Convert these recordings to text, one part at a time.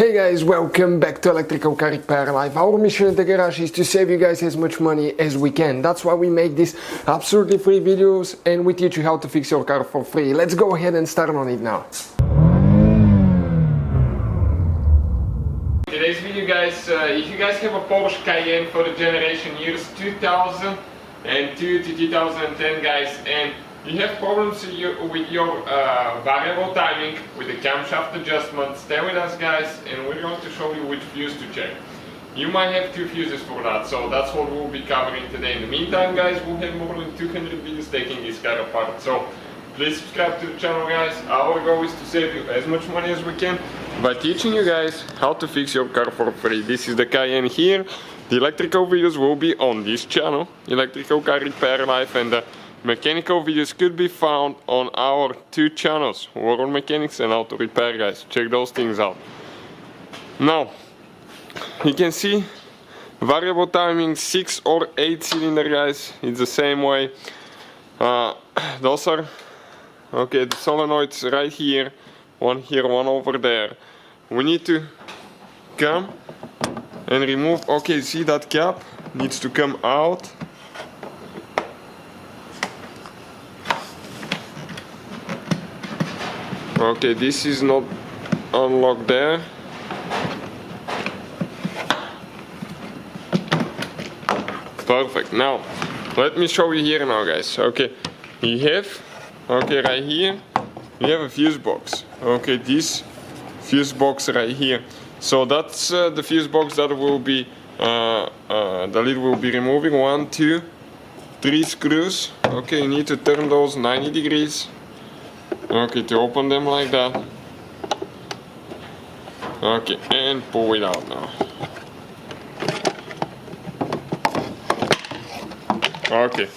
Hey guys, welcome back to Electrical Car Repair Live. Our mission at the garage is to save you guys as much money as we can. That's why we make these absolutely free videos and we teach you how to fix your car for free. Let's go ahead and start on it now. Today's video, guys, if you guys have a Porsche Cayenne for the generation years 2002 to 2010, guys, and you have problems with your variable timing, with the camshaft adjustment, stay with us, guys, and we're going to show you which fuse to check. You might have two fuses for that, so that's what we'll be covering today. In the meantime, guys, we'll have more than 200 videos taking this car apart, so please subscribe to the channel, guys. Our goal is to save you as much money as we can by teaching you guys how to fix your car for free. This is the Cayenne here. The electrical videos will be on this channel, Electrical Car Repair Live, and the mechanical videos could be found on our two channels, World Mechanics and Auto Repair, guys. Check those things out. Now, you can see variable timing 6 or 8 cylinder, guys. It's the same way. Those are okay, the solenoids right here, one here, one over there. We need to come and remove, okay, see that cap needs to come out. Okay, this is not unlocked there. Perfect. Now, let me show you here now, guys. Okay, you have, okay, right here, you have a fuse box. Okay, this fuse box right here. So that's the fuse box that will be, the lid will be removing. 1, 2, 3 screws. Okay, you need to turn those 90 degrees. Okay, to open them like that. Okay, and pull it out now. Okay,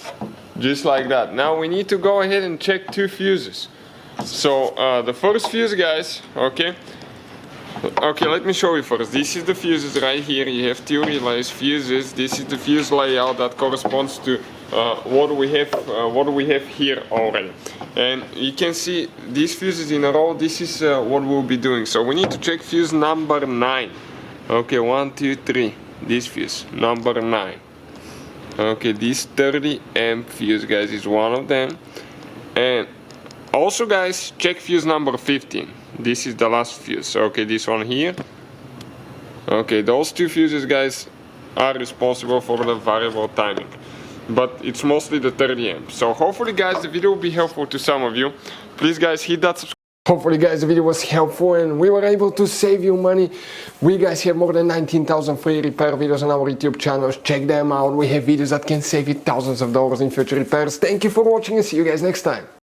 just like that. Now we need to go ahead and check two fuses. So the first fuse, guys, okay, let me show you first. This is the fuses right here. You have two relays fuses. This is the fuse layout that corresponds to what we have here already. And you can see these fuses in a row. This is what we'll be doing. So we need to check fuse number 9. Okay, 1, 2, 3. This fuse number 9. Okay, this 30 amp fuse, guys, is one of them. And also, guys, check fuse number 15. This is the last fuse. Okay, this one here. Okay, those two fuses, guys, are responsible for the variable timing, but it's mostly the 30 amp. So hopefully, guys, the video will be helpful to some of you. Please, guys, hit that subscribe. Hopefully, guys, the video was helpful and we were able to save you money. We guys have more than 19,000 free repair videos on our YouTube channels. Check them out. We have videos that can save you thousands of dollars in future repairs. Thank you for watching and see you guys next time.